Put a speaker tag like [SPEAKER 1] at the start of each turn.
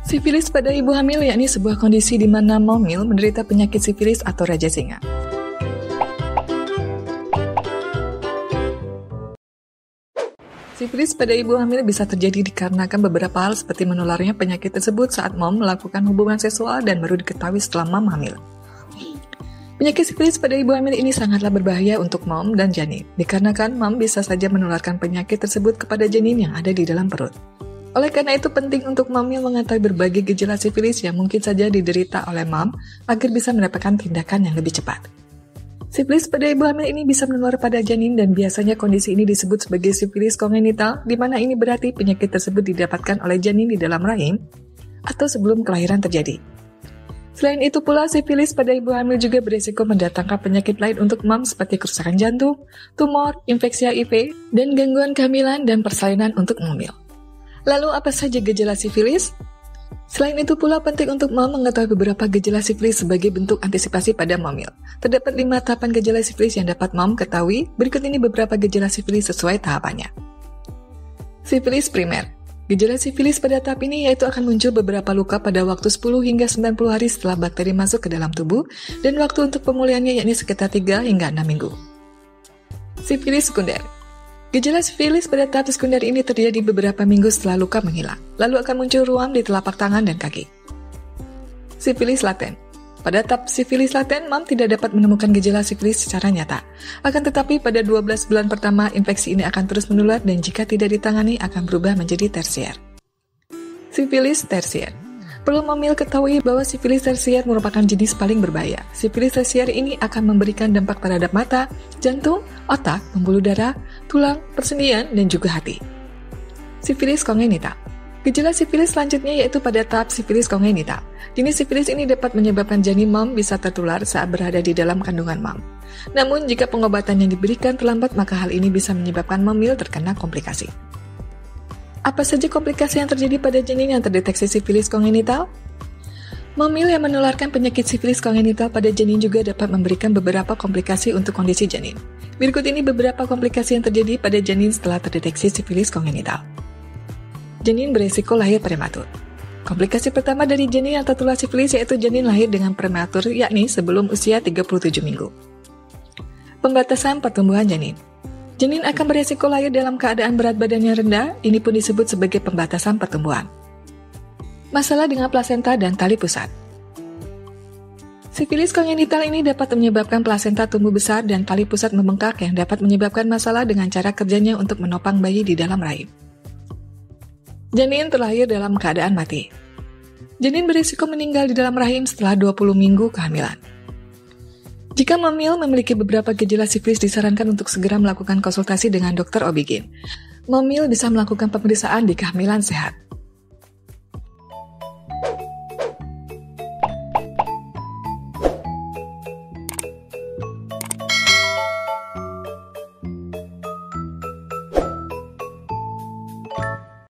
[SPEAKER 1] Sifilis pada ibu hamil yakni sebuah kondisi di mana momil menderita penyakit sifilis atau raja singa. Sifilis pada ibu hamil bisa terjadi dikarenakan beberapa hal seperti menularnya penyakit tersebut saat mom melakukan hubungan seksual dan baru diketahui setelah mom hamil. Penyakit sifilis pada ibu hamil ini sangatlah berbahaya untuk mom dan janin, dikarenakan mom bisa saja menularkan penyakit tersebut kepada janin yang ada di dalam perut. Oleh karena itu penting untuk momil mengetahui berbagai gejala sifilis yang mungkin saja diderita oleh mom agar bisa mendapatkan tindakan yang lebih cepat. Sifilis pada ibu hamil ini bisa menular pada janin dan biasanya kondisi ini disebut sebagai sifilis kongenital, di mana ini berarti penyakit tersebut didapatkan oleh janin di dalam rahim atau sebelum kelahiran terjadi. Selain itu pula, sifilis pada ibu hamil juga berisiko mendatangkan penyakit lain untuk mom seperti kerusakan jantung, tumor, infeksi HIV, dan gangguan kehamilan dan persalinan untuk momil. Lalu apa saja gejala sifilis? Selain itu pula penting untuk mom mengetahui beberapa gejala sifilis sebagai bentuk antisipasi pada momil. Terdapat 5 tahapan gejala sifilis yang dapat mom ketahui. Berikut ini beberapa gejala sifilis sesuai tahapannya. Sifilis primer. Gejala sifilis pada tahap ini yaitu akan muncul beberapa luka pada waktu 10 hingga 90 hari setelah bakteri masuk ke dalam tubuh dan waktu untuk pemulihannya yakni sekitar 3 hingga 6 minggu. Sifilis sekunder. Gejala sifilis pada tahap sekunder ini terjadi beberapa minggu setelah luka menghilang, lalu akan muncul ruam di telapak tangan dan kaki. Sifilis laten. Pada tahap sifilis laten, mom tidak dapat menemukan gejala sifilis secara nyata. Akan tetapi pada 12 bulan pertama, infeksi ini akan terus menular dan jika tidak ditangani akan berubah menjadi tersier. Sifilis tersier. Perlu momil ketahui bahwa sifilis tersier merupakan jenis paling berbahaya. Sifilis tersier ini akan memberikan dampak terhadap mata, jantung, otak, pembuluh darah, tulang, persendian, dan juga hati. Sifilis kongenital. Gejala sifilis selanjutnya yaitu pada tahap sifilis kongenital. Jenis sifilis ini dapat menyebabkan janin mom bisa tertular saat berada di dalam kandungan mom. Namun, jika pengobatan yang diberikan terlambat, maka hal ini bisa menyebabkan momil terkena komplikasi. Apa saja komplikasi yang terjadi pada janin yang terdeteksi sifilis kongenital? Momil yang menularkan penyakit sifilis kongenital pada janin juga dapat memberikan beberapa komplikasi untuk kondisi janin. Berikut ini beberapa komplikasi yang terjadi pada janin setelah terdeteksi sifilis kongenital. Janin beresiko lahir prematur. Komplikasi pertama dari janin yang tertular sifilis yaitu janin lahir dengan prematur yakni sebelum usia 37 minggu. Pembatasan pertumbuhan janin. Janin akan beresiko lahir dalam keadaan berat badan yang rendah, ini pun disebut sebagai pembatasan pertumbuhan. Masalah dengan plasenta dan tali pusat. Sifilis kongenital ini dapat menyebabkan plasenta tumbuh besar dan tali pusat membengkak yang dapat menyebabkan masalah dengan cara kerjanya untuk menopang bayi di dalam rahim. Janin terlahir dalam keadaan mati. Janin berisiko meninggal di dalam rahim setelah 20 minggu kehamilan. Jika momil memiliki beberapa gejala sifilis, disarankan untuk segera melakukan konsultasi dengan dokter OB/GYN. Momil bisa melakukan pemeriksaan di kehamilan sehat.